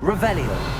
Revelio.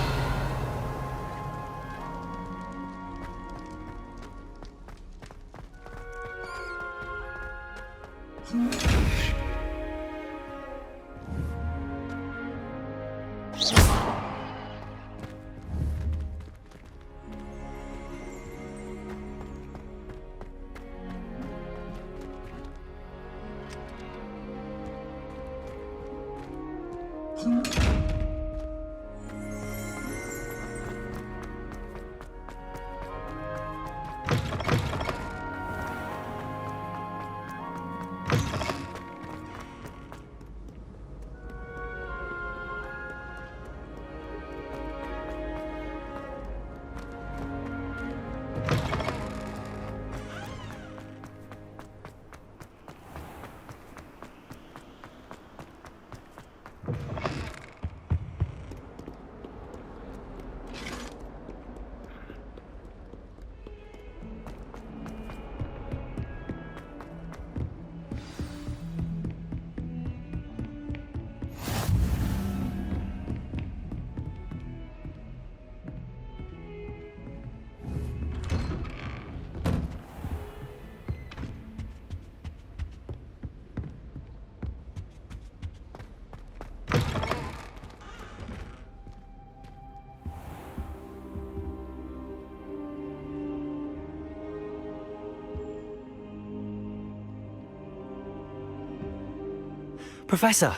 Professor,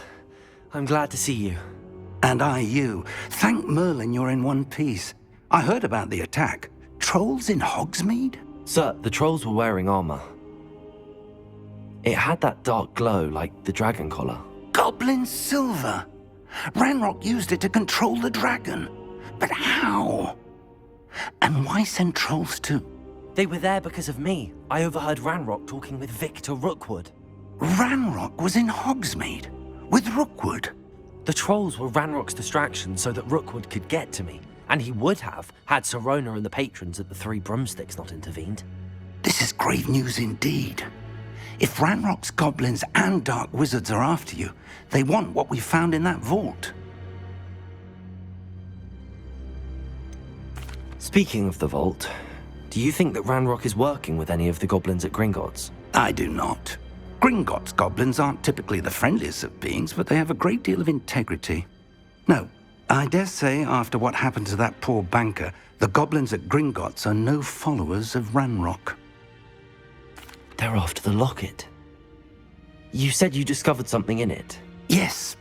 I'm glad to see you. And I you. Thank Merlin you're in one piece. I heard about the attack. Trolls in Hogsmeade? Sir, the trolls were wearing armor. It had that dark glow like the dragon collar. Goblin silver! Ranrock used it to control the dragon. But how? And why send trolls to... They were there because of me. I overheard Ranrock talking with Victor Rookwood. Ranrock was in Hogsmeade? With Rookwood? The trolls were Ranrock's distraction so that Rookwood could get to me. And he would have, had Sirona and the patrons at the Three Broomsticks not intervened. This is grave news indeed. If Ranrock's goblins and dark wizards are after you, they want what we found in that vault. Speaking of the vault, do you think that Ranrock is working with any of the goblins at Gringotts? I do not. Gringotts goblins aren't typically the friendliest of beings, but they have a great deal of integrity. No, I dare say after what happened to that poor banker, the goblins at Gringotts are no followers of Ranrock. They're after the locket. You said you discovered something in it. Yes.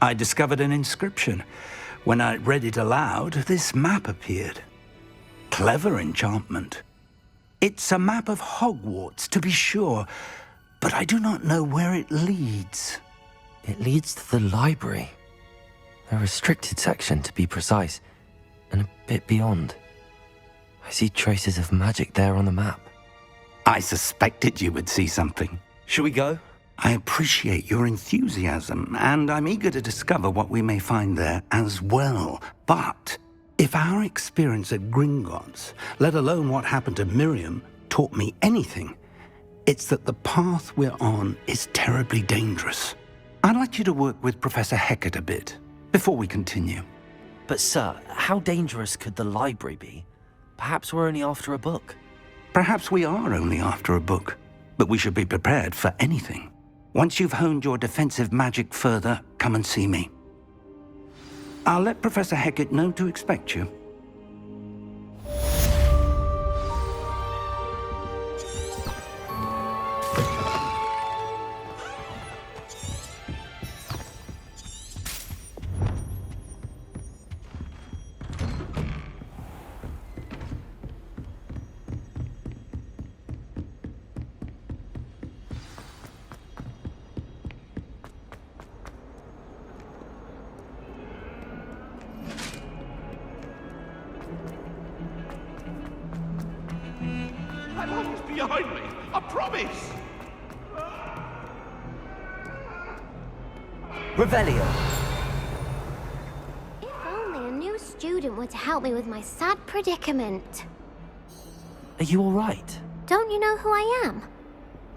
I discovered an inscription. When I read it aloud, this map appeared. Clever enchantment. It's a map of Hogwarts, to be sure, but I do not know where it leads. It leads to the library. A restricted section, to be precise, and a bit beyond. I see traces of magic there on the map. I suspected you would see something. Shall we go? I appreciate your enthusiasm, and I'm eager to discover what we may find there as well. But if our experience at Gringotts, let alone what happened to Miriam, taught me anything, it's that the path we're on is terribly dangerous. I'd like you to work with Professor Hecat a bit before we continue. But sir, how dangerous could the library be? Perhaps we're only after a book. Perhaps we are only after a book, but we should be prepared for anything. Once you've honed your defensive magic further, come and see me. I'll let Professor Hecat know to expect you. That light is behind me, I promise! Revelio. If only a new student were to help me with my sad predicament. Are you all right? Don't you know who I am?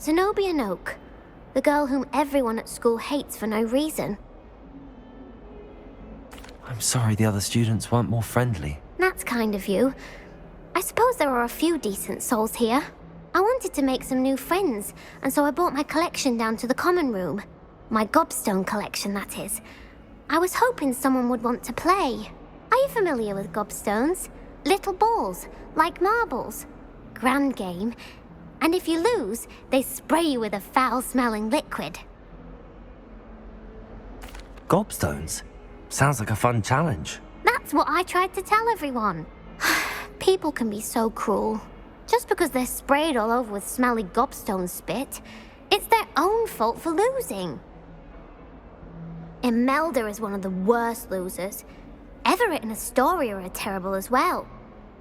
Zenobia Noak, the girl whom everyone at school hates for no reason. I'm sorry the other students weren't more friendly. That's kind of you. I suppose there are a few decent souls here. I wanted to make some new friends, and so I brought my collection down to the common room. My gobstone collection, that is. I was hoping someone would want to play. Are you familiar with gobstones? Little balls, like marbles. Grand game. And if you lose, they spray you with a foul-smelling liquid. Gobstones? Sounds like a fun challenge. That's what I tried to tell everyone. People can be so cruel. Just because they're sprayed all over with smelly gobstone spit, it's their own fault for losing. Imelda is one of the worst losers. Everett and Astoria are terrible as well.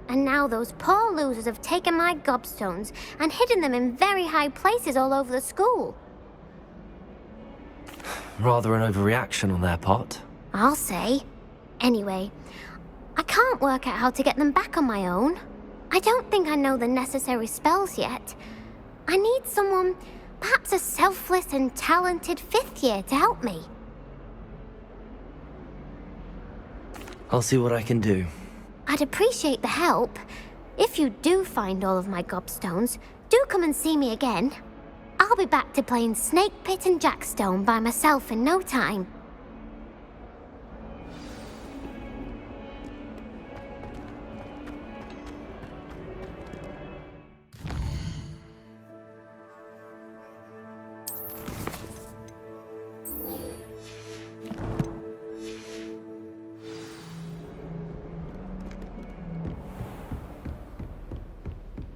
And now those poor losers have taken my gobstones and hidden them in very high places all over the school. Rather an overreaction on their part. I'll say. Anyway, I can't work out how to get them back on my own. I don't think I know the necessary spells yet. I need someone, perhaps a selfless and talented 5th year to help me. I'll see what I can do. I'd appreciate the help. If you do find all of my gobstones, do come and see me again. I'll be back to playing Snake Pit and Jackstone by myself in no time.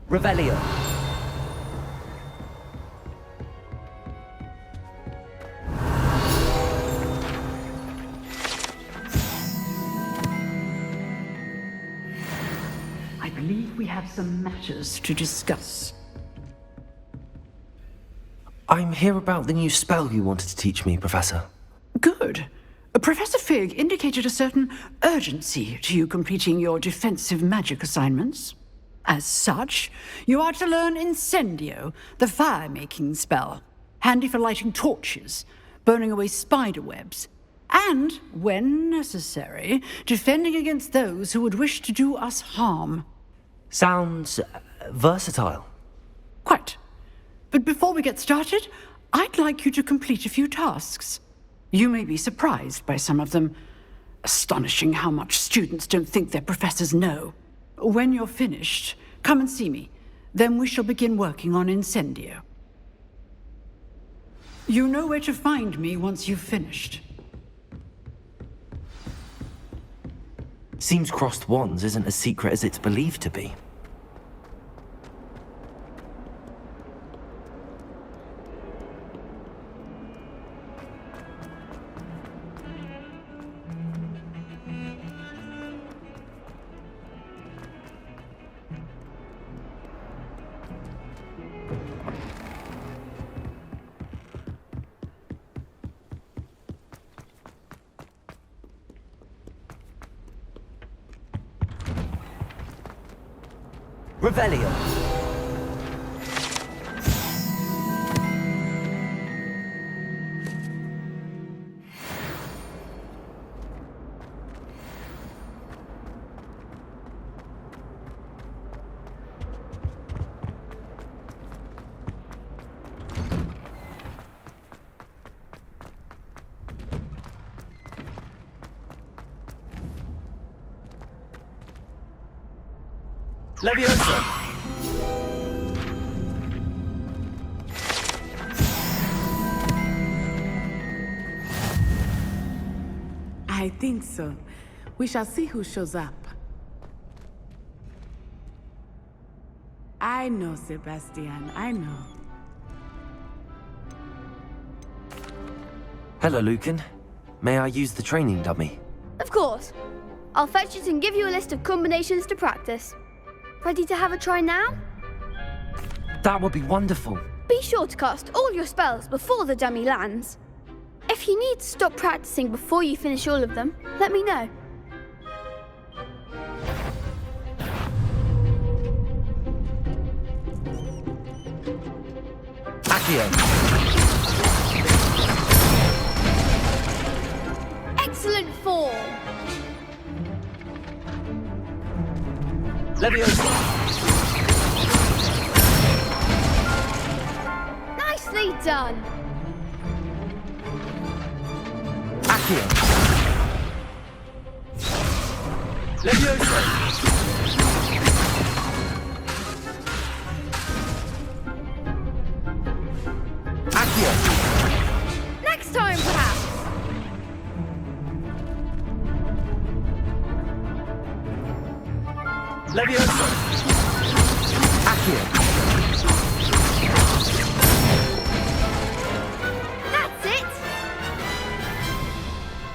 Revelio. I believe we have some matters to discuss. I'm here about the new spell you wanted to teach me, Professor. Good. Professor Fig indicated a certain urgency to you completing your defensive magic assignments. As such, you are to learn Incendio, the fire-making spell, handy for lighting torches, burning away spider webs, and, when necessary, defending against those who would wish to do us harm. Sounds versatile. Quite. But before we get started, I'd like you to complete a few tasks. You may be surprised by some of them. Astonishing how much students don't think their professors know. When you're finished, come and see me. Then we shall begin working on Incendio. You know where to find me once you've finished. Seems crossed wands isn't as secret as it's believed to be. Revelio. Leviosa! I think so. We shall see who shows up. I know, Sebastian, I know. Hello, Lucan. May I use the training dummy? Of course. I'll fetch it and give you a list of combinations to practice. Ready to have a try now? That would be wonderful. Be sure to cast all your spells before the dummy lands. If you need to stop practicing before you finish all of them, let me know. Accio. Excellent form! Leviosa! Nicely done. Accio! Leviosa! Accio! Next time, perhaps. Leviosa! Accio! That's it.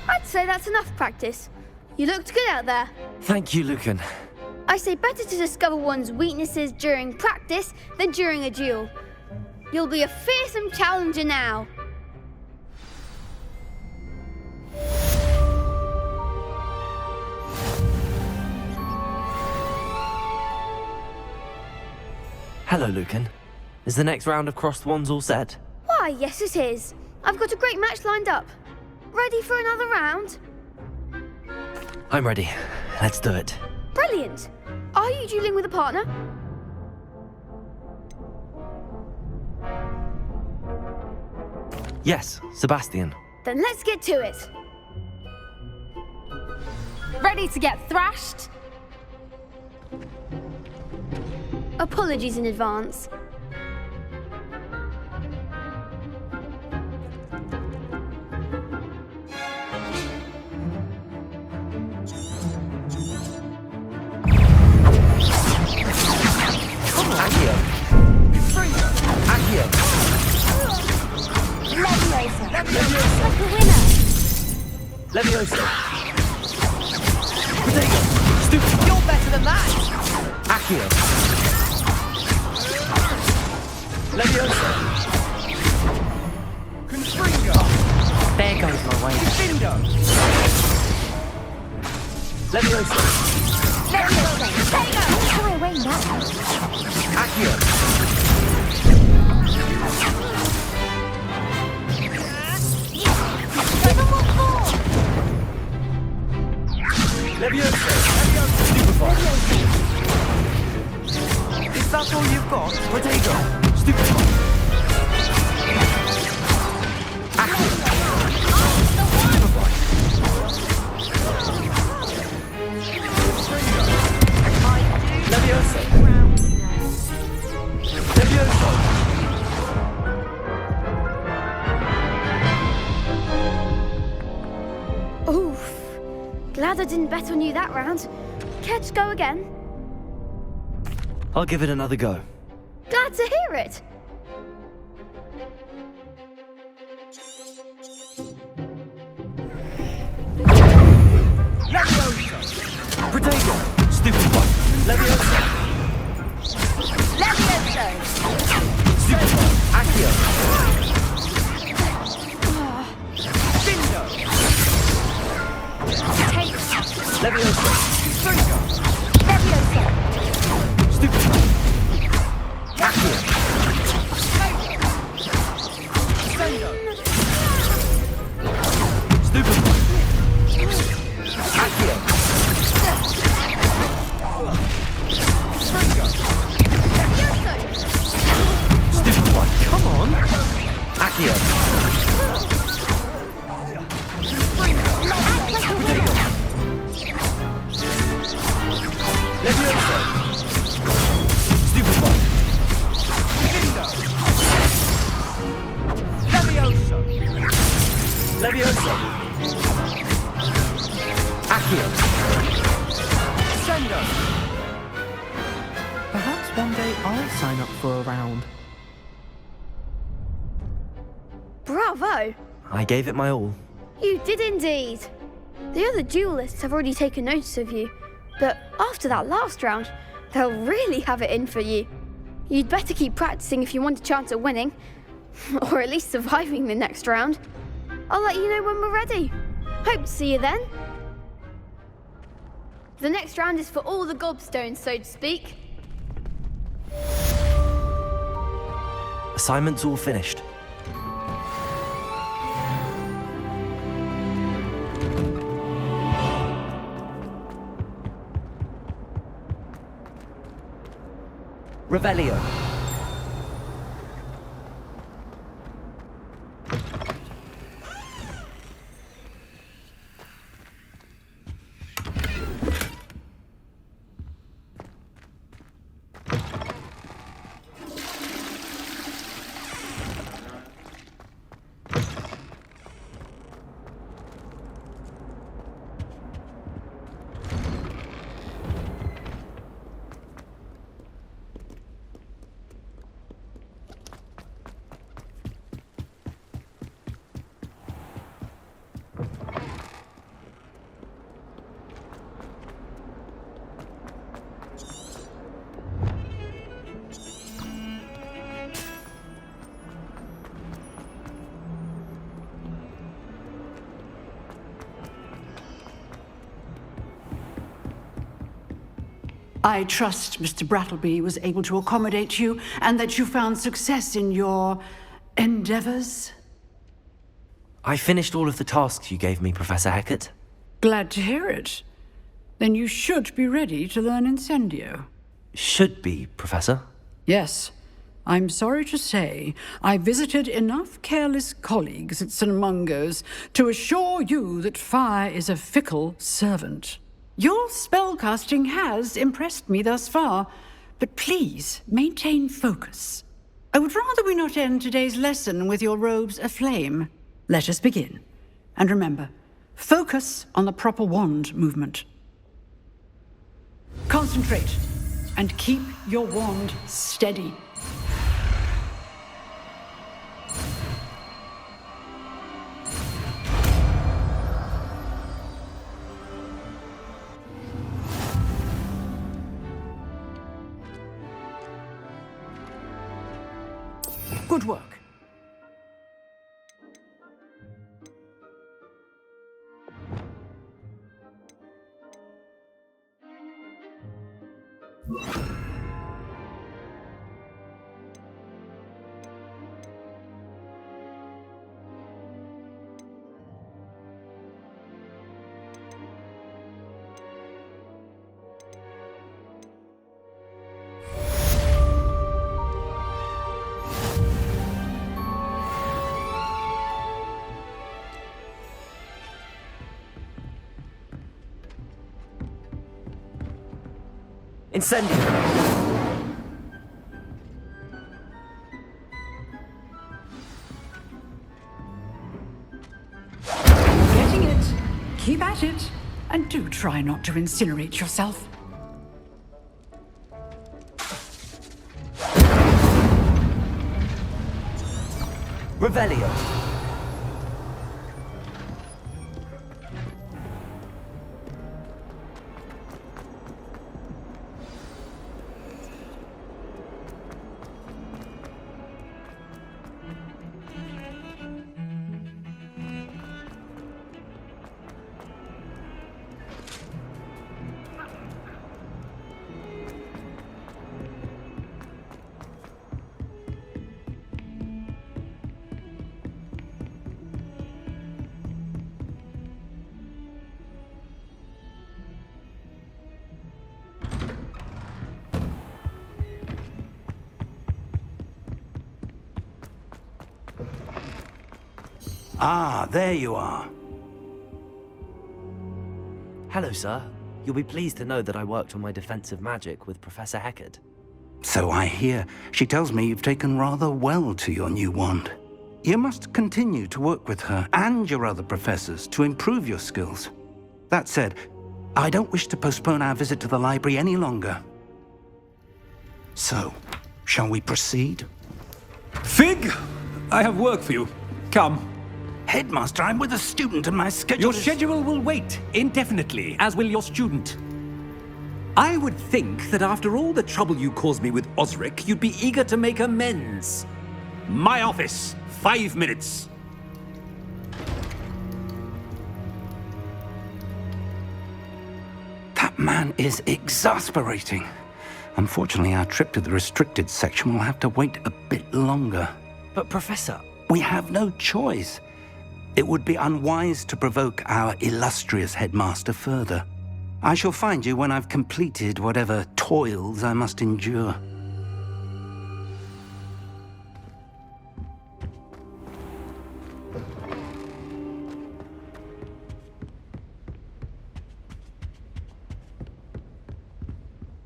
I'd say that's enough practice. You looked good out there. Thank you, Lucan. I say better to discover one's weaknesses during practice than during a duel. You'll be a fearsome challenger now. Hello, Lucan. Is the next round of Crossed Wands all set? Why, yes it is. I've got a great match lined up. Ready for another round? I'm ready. Let's do it. Brilliant. Are you dueling with a partner? Yes, Sebastian. Then let's get to it. Ready to get thrashed? Apologies in advance. Accio! Accio! Leviosa. Leviosa! Like a winner. Leviosa! Protego! Stupid! You're better than that! Accio! Leviosa! Confringo! There goes my way. Defendo! Leviosa! Try away now. Accio! Give them what for. Leviosa! Stupefy! Is that all you've got? Protego! Stupefy! Accio! Leviosa! Leviosa! Oof. Glad I didn't bet on you that round. Care to go again? I'll give it another go. Glad to hear it. Protego! Stupefy! Leviosa! Stupefy! Accio! Leviosa! Stupefy! Accio! Stupefy! Accio! Stupefy! Come on! Accio! Leviosa! Stupefy! Leviosa! Accio! Perhaps one day I'll sign up for a round. Bravo. I gave it my all. You did indeed. The other duelists have already taken notice of you, but after that last round, they'll really have it in for you. You'd better keep practicing if you want a chance at winning, or at least surviving the next round. I'll let you know when we're ready. Hope to see you then. The next round is for all the gobstones, so to speak. Assignment's all finished. Revelio. I trust Mr. Brattleby was able to accommodate you and that you found success in your endeavors. I finished all of the tasks you gave me, Professor Hecat. Glad to hear it. Then you should be ready to learn Incendio. Should be, Professor. Yes. I'm sorry to say, I visited enough careless colleagues at St. Mungo's to assure you that fire is a fickle servant. Your spellcasting has impressed me thus far, but please maintain focus. I would rather we not end today's lesson with your robes aflame. Let us begin. And remember, focus on the proper wand movement. Concentrate, and keep your wand steady. Good work. Incendio! Getting it. Keep at it. And do try not to incinerate yourself. Revelio! Ah, there you are. Hello, sir. You'll be pleased to know that I worked on my defensive magic with Professor Hecat. So I hear. She tells me you've taken rather well to your new wand. You must continue to work with her and your other professors to improve your skills. That said, I don't wish to postpone our visit to the library any longer. So, shall we proceed? Fig! I have work for you. Come. Headmaster, I'm with a student and my schedule Your is... schedule will wait indefinitely, as will your student. I would think that after all the trouble you caused me with Osric, you'd be eager to make amends. My office, 5 minutes. That man is exasperating. Unfortunately, our trip to the restricted section will have to wait a bit longer. But, Professor... We have no choice. It would be unwise to provoke our illustrious headmaster further. I shall find you when I've completed whatever toils I must endure.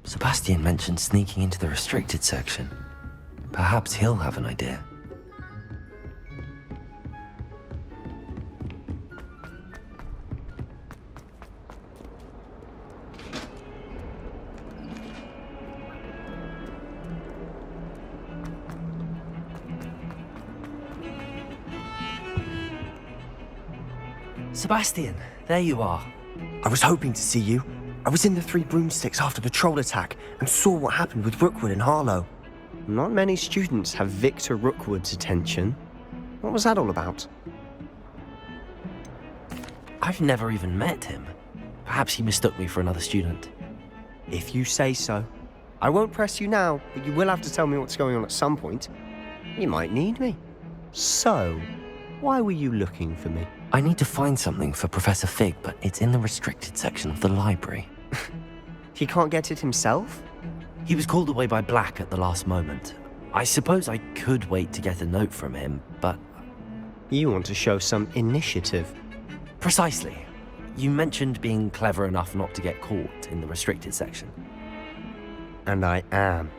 Sebastian mentioned sneaking into the restricted section. Perhaps he'll have an idea. Sebastian, there you are. I was hoping to see you. I was in the Three Broomsticks after the troll attack and saw what happened with Rookwood and Harlow. Not many students have Victor Rookwood's attention. What was that all about? I've never even met him. Perhaps he mistook me for another student. If you say so. I won't press you now, but you will have to tell me what's going on at some point. You might need me. So, why were you looking for me? I need to find something for Professor Fig, but it's in the restricted section of the library. He can't get it himself? He was called away by Black at the last moment. I suppose I could wait to get a note from him, but... You want to show some initiative. Precisely. You mentioned being clever enough not to get caught in the restricted section. And I am.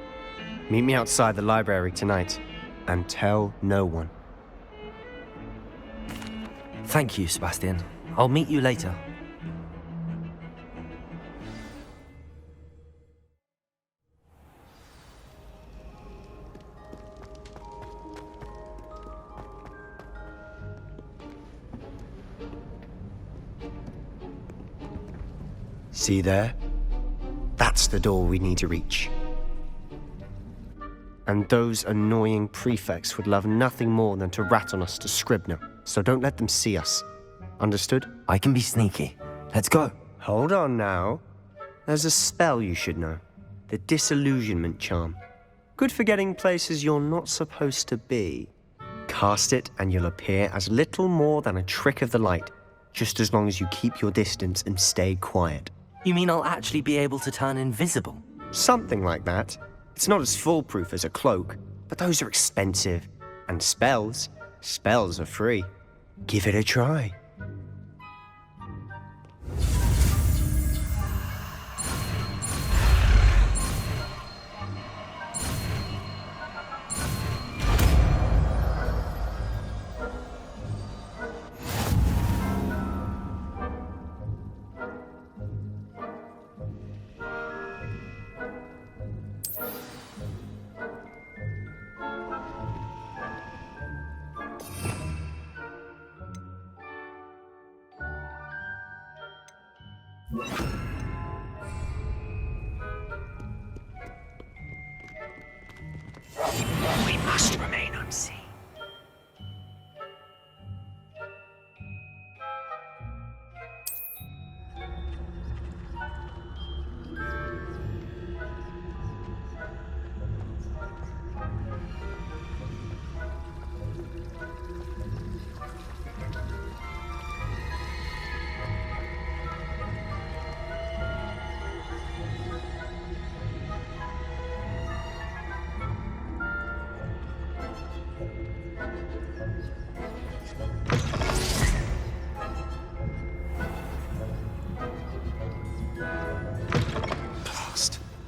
Meet me outside the library tonight, and tell no one. Thank you, Sebastian. I'll meet you later. See there? That's the door we need to reach. And those annoying prefects would love nothing more than to rat on us to Scribner, so don't let them see us. Understood? I can be sneaky. Let's go. Hold on now. There's a spell you should know. The Disillusionment Charm. Good for getting places you're not supposed to be. Cast it and you'll appear as little more than a trick of the light, just as long as you keep your distance and stay quiet. You mean I'll actually be able to turn invisible? Something like that. It's not as foolproof as a cloak, but those are expensive. And spells are free. Give it a try. We must remain unseen.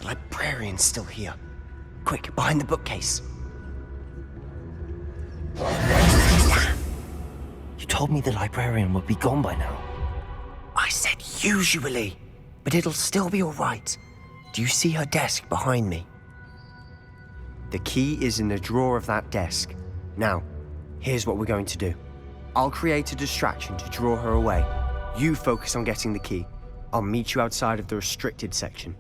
Librarian's still here. Quick, behind the bookcase. You told me the librarian would be gone by now. I said usually, but it'll still be all right. Do you see her desk behind me? The key is in the drawer of that desk. Now, here's what we're going to do. I'll create a distraction to draw her away. You focus on getting the key. I'll meet you outside of the restricted section.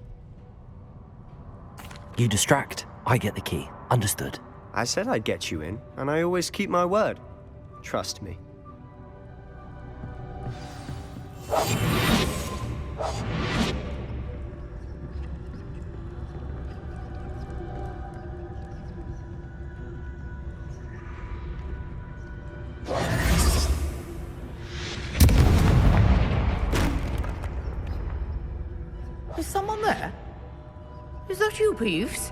You distract, I get the key. Understood. I said I'd get you in, and I always keep my word. Trust me. Is someone there? Is that you, Peeves?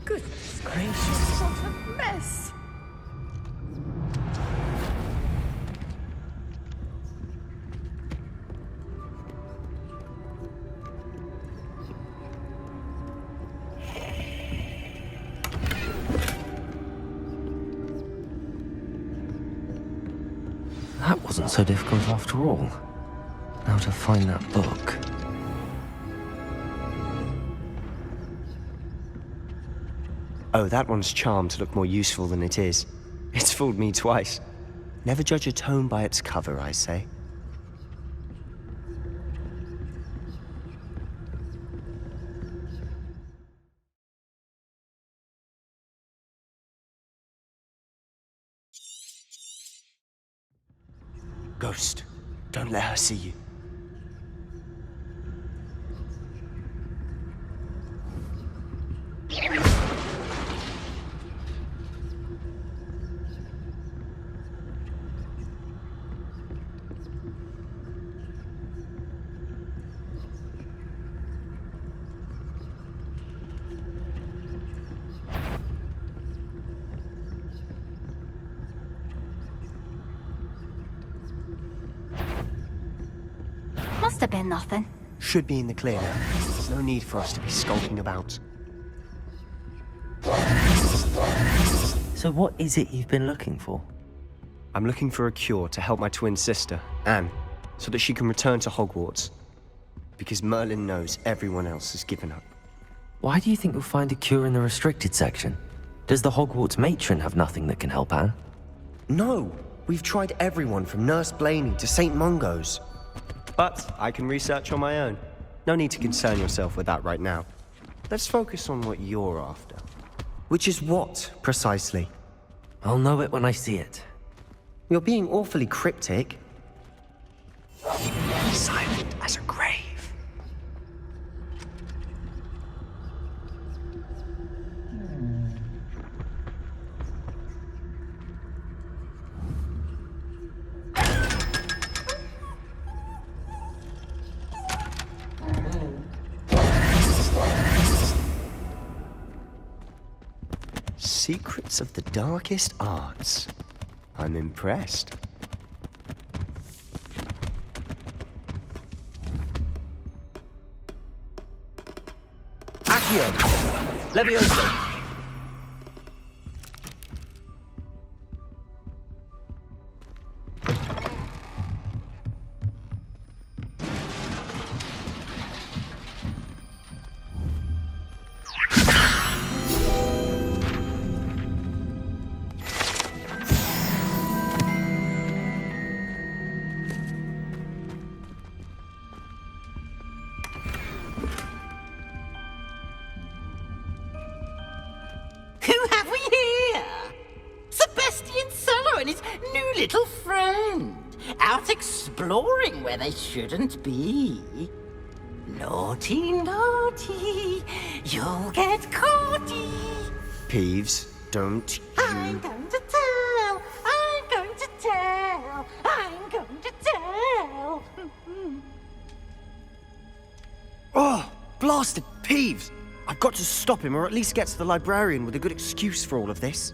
Goodness gracious, what a mess! That wasn't so difficult after all. Now to find that book. Oh, that one's charmed to look more useful than it is. It's fooled me twice. Never judge a tome by its cover, I say. Ghost, don't let her see you. Must have been nothing. Should be in the clear now. There's no need for us to be skulking about. So what is it you've been looking for? I'm looking for a cure to help my twin sister, Anne, so that she can return to Hogwarts. Because Merlin knows everyone else has given up. Why do you think you'll find a cure in the restricted section? Does the Hogwarts matron have nothing that can help Anne? No! We've tried everyone from Nurse Blaney to St. Mungo's. But I can research on my own. No need to concern yourself with that right now. Let's focus on what you're after. Which is what, precisely? I'll know it when I see it. You're being awfully cryptic. Silent as a grave. Secrets of the darkest arts. I'm impressed. Accio! Levioso! Who have we here? Sebastian Solo and his new little friend, out exploring where they shouldn't be. Naughty, naughty, you'll get caughty. Peeves, don't you... I'm going to tell, I'm going to tell, I'm going to tell. Oh, blasted Peeves! I've got to stop him, or at least get to the librarian with a good excuse for all of this.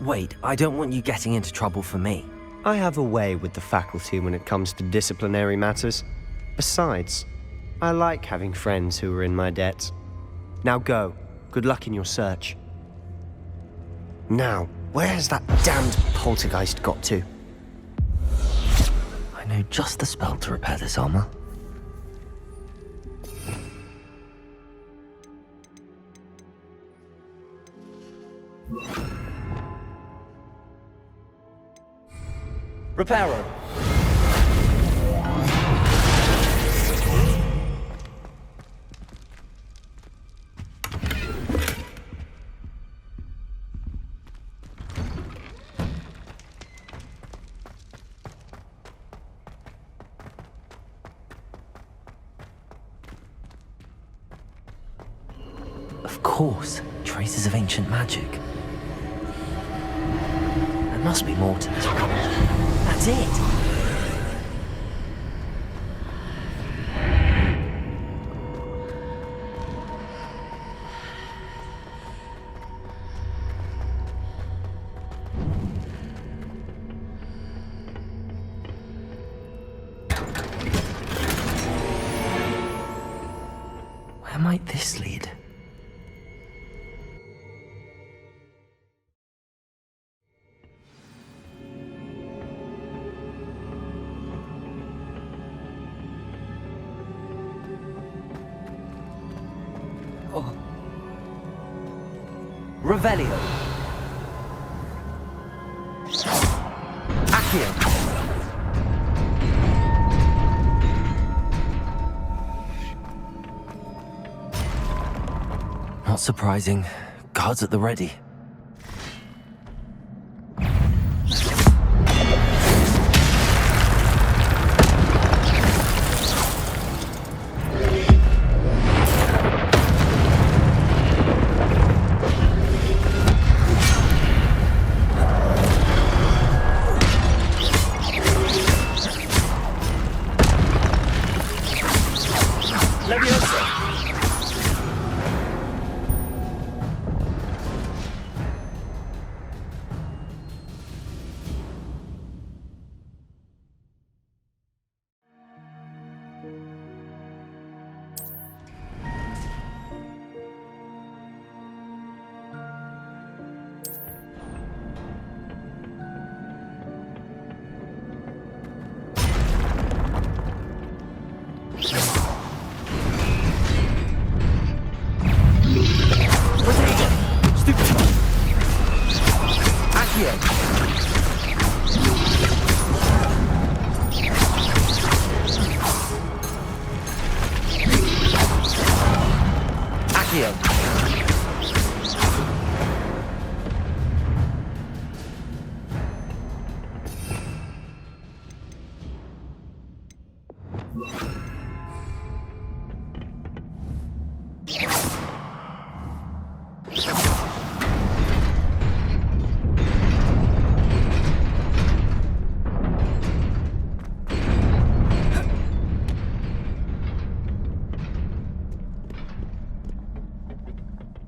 Wait, I don't want you getting into trouble for me. I have a way with the faculty when it comes to disciplinary matters. Besides, I like having friends who are in my debt. Now go. Good luck in your search. Now, where has that damned poltergeist got to? I know just the spell to repair this armor. Reparo! Of course, traces of ancient magic. There must be more to this problem. That's it! Where might this lead? Revelio. Accio. Not surprising. Guards at the ready.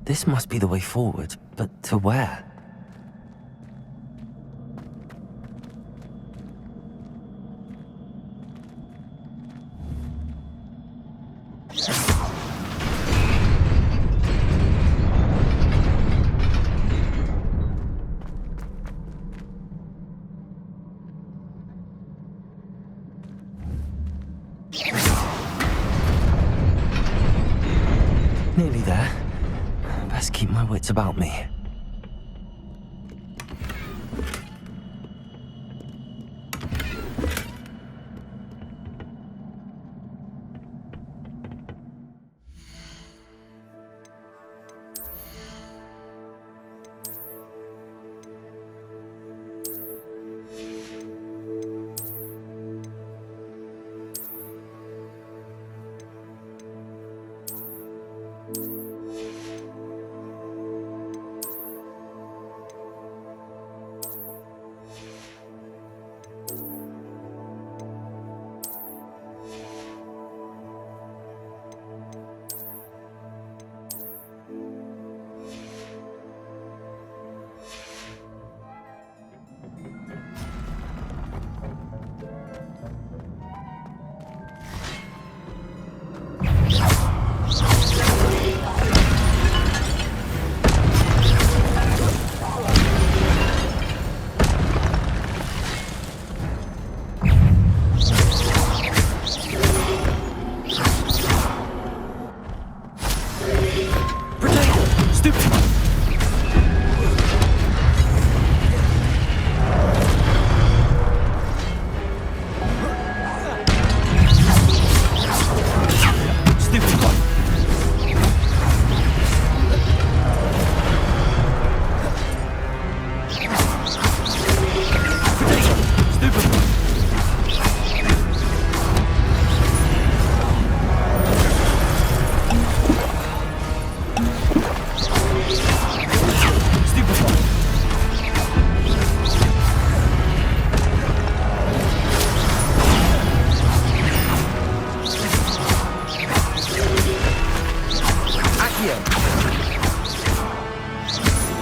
This must be the way forward, but to where? Nearly there. Best keep my wits about me.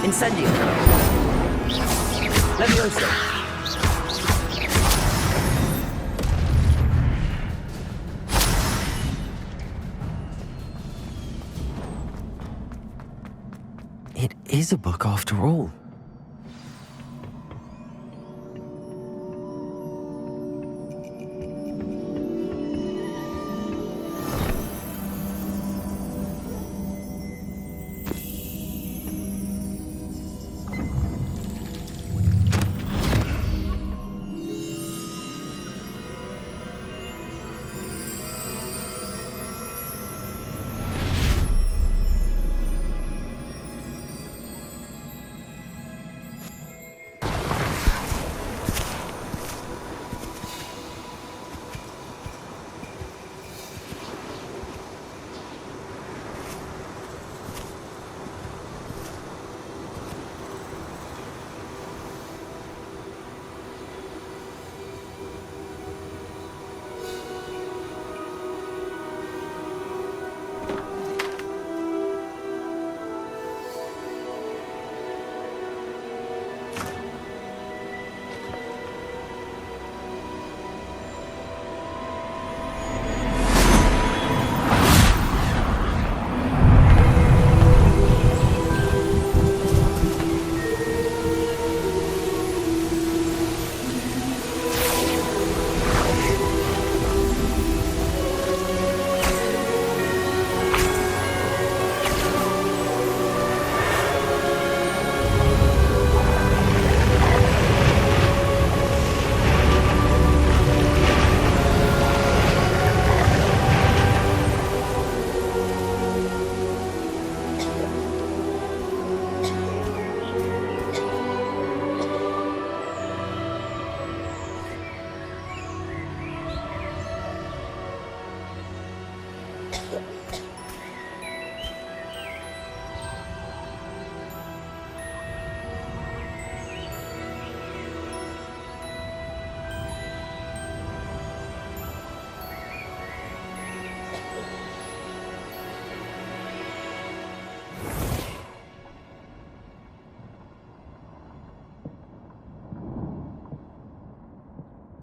Incendio. Leviosa. It is a book after all.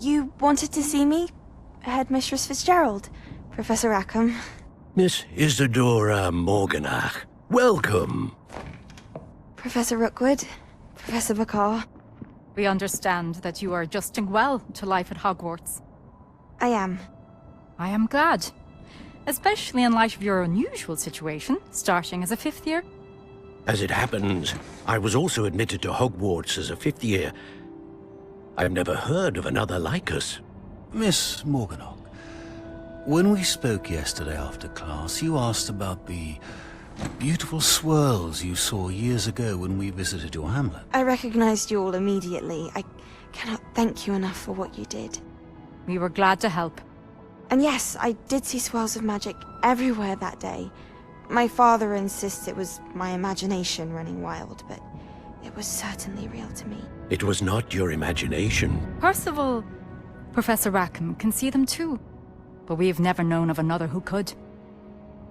You wanted to see me? Headmistress Fitzgerald, Professor Rackham. Miss Isadora Morganach, welcome. Professor Rookwood, Professor Bakar. We understand that you are adjusting well to life at Hogwarts. I am. I am glad. Especially in light of your unusual situation, starting as a 5th year. As it happens, I was also admitted to Hogwarts as a 5th year. I've never heard of another like us. Miss Morganach, when we spoke yesterday after class, you asked about the beautiful swirls you saw years ago when we visited your hamlet. I recognized you all immediately. I cannot thank you enough for what you did. We were glad to help. And yes, I did see swirls of magic everywhere that day. My father insists it was my imagination running wild, but it was certainly real to me. It was not your imagination. Percival, Professor Rackham can see them too. But we've never known of another who could.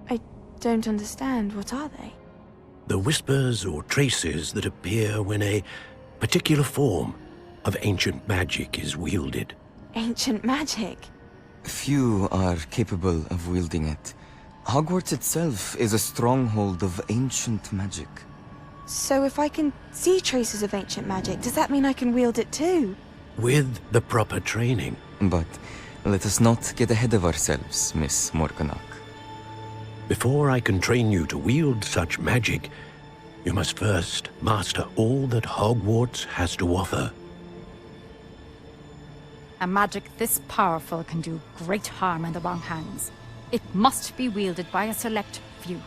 I don't understand. What are they? The whispers or traces that appear when a particular form of ancient magic is wielded. Ancient magic? Few are capable of wielding it. Hogwarts itself is a stronghold of ancient magic. So if I can see traces of ancient magic, does that mean I can wield it too? With the proper training. But let us not get ahead of ourselves, Miss Morganach. Before I can train you to wield such magic, you must first master all that Hogwarts has to offer. A magic this powerful can do great harm in the wrong hands. It must be wielded by a select few.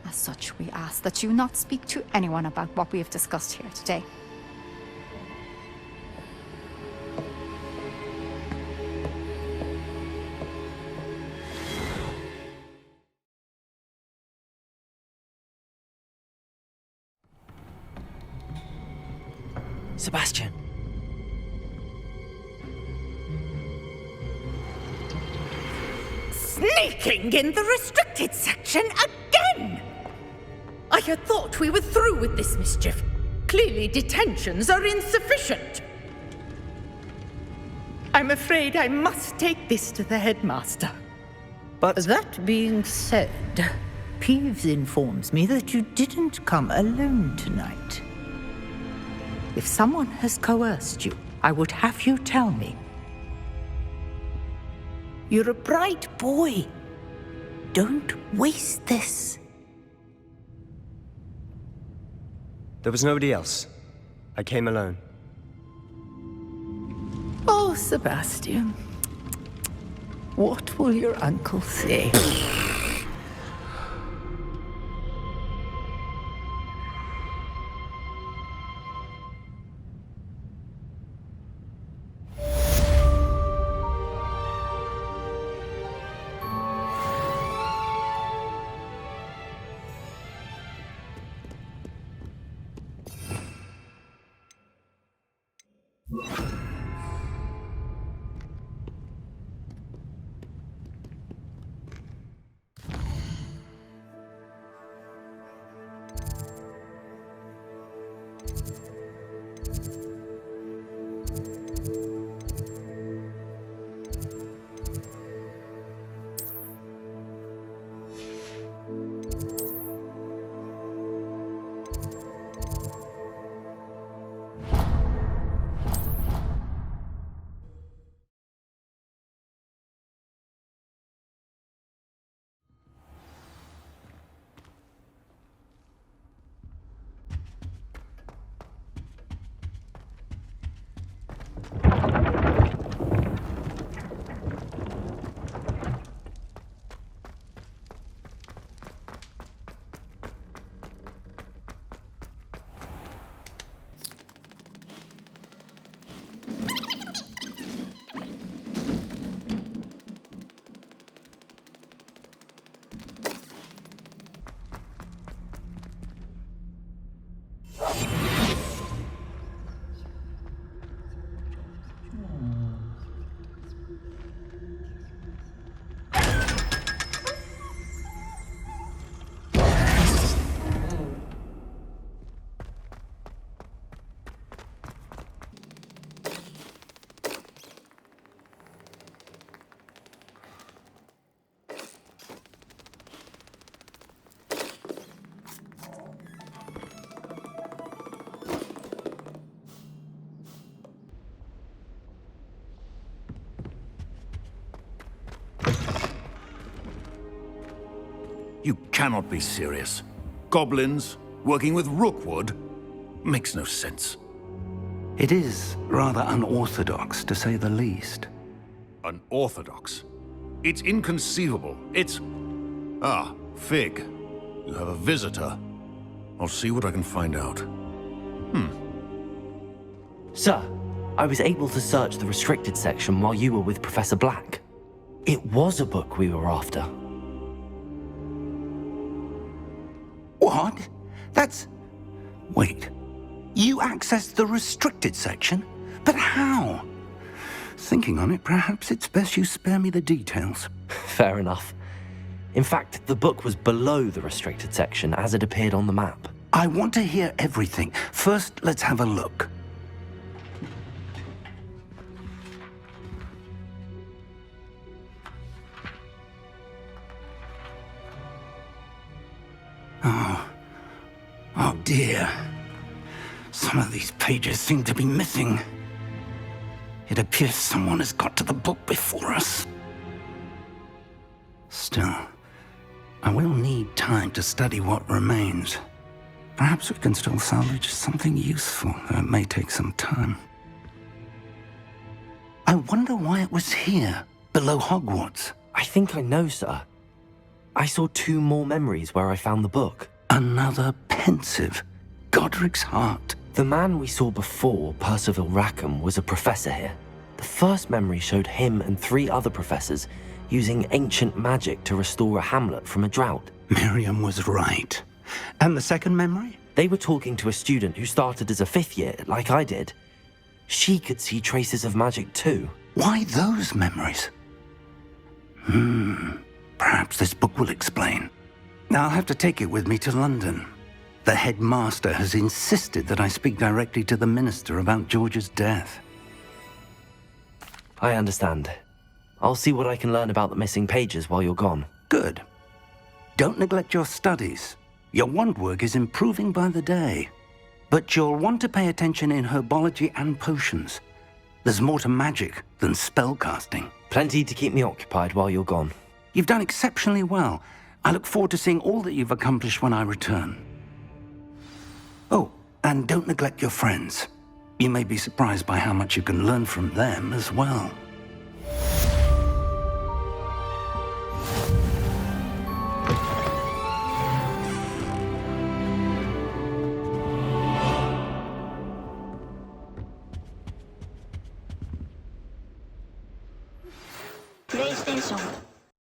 As such, we ask that you not speak to anyone about what we have discussed here today. Sebastian. Sneaking in the restricted section again! I had thought we were through with this mischief. Clearly detentions are insufficient. I'm afraid I must take this to the headmaster. But that being said, Peeves informs me that you didn't come alone tonight. If someone has coerced you, I would have you tell me. You're a bright boy. Don't waste this. There was nobody else. I came alone. Oh, Sebastian. What will your uncle say? You cannot be serious. Goblins working with Rookwood? Makes no sense. It is rather unorthodox, to say the least. Unorthodox? It's inconceivable. It's... Ah, Fig. You have a visitor. I'll see what I can find out. Sir, I was able to search the restricted section while you were with Professor Black. It was a book we were after. What? That's... Wait. You accessed the restricted section? But how? Thinking on it, perhaps it's best you spare me the details. Fair enough. In fact, the book was below the restricted section as it appeared on the map. I want to hear everything. First, let's have a look. Oh dear. Some of these pages seem to be missing. It appears someone has got to the book before us. Still, I will need time to study what remains. Perhaps we can still salvage something useful, though it may take some time. I wonder why it was here, below Hogwarts. I think I know, sir. I saw 2 more memories where I found the book. Another pensive. Godric's heart. The man we saw before, Percival Rackham, was a professor here. The first memory showed him and 3 other professors using ancient magic to restore a hamlet from a drought. Miriam was right. And the second memory? They were talking to a student who started as a 5th year, like I did. She could see traces of magic too. Why those memories? Perhaps this book will explain. I'll have to take it with me to London. The headmaster has insisted that I speak directly to the minister about George's death. I understand. I'll see what I can learn about the missing pages while you're gone. Good. Don't neglect your studies. Your wand work is improving by the day. But you'll want to pay attention in herbology and potions. There's more to magic than spellcasting. Plenty to keep me occupied while you're gone. You've done exceptionally well. I look forward to seeing all that you've accomplished when I return. Oh, and don't neglect your friends. You may be surprised by how much you can learn from them as well. PlayStation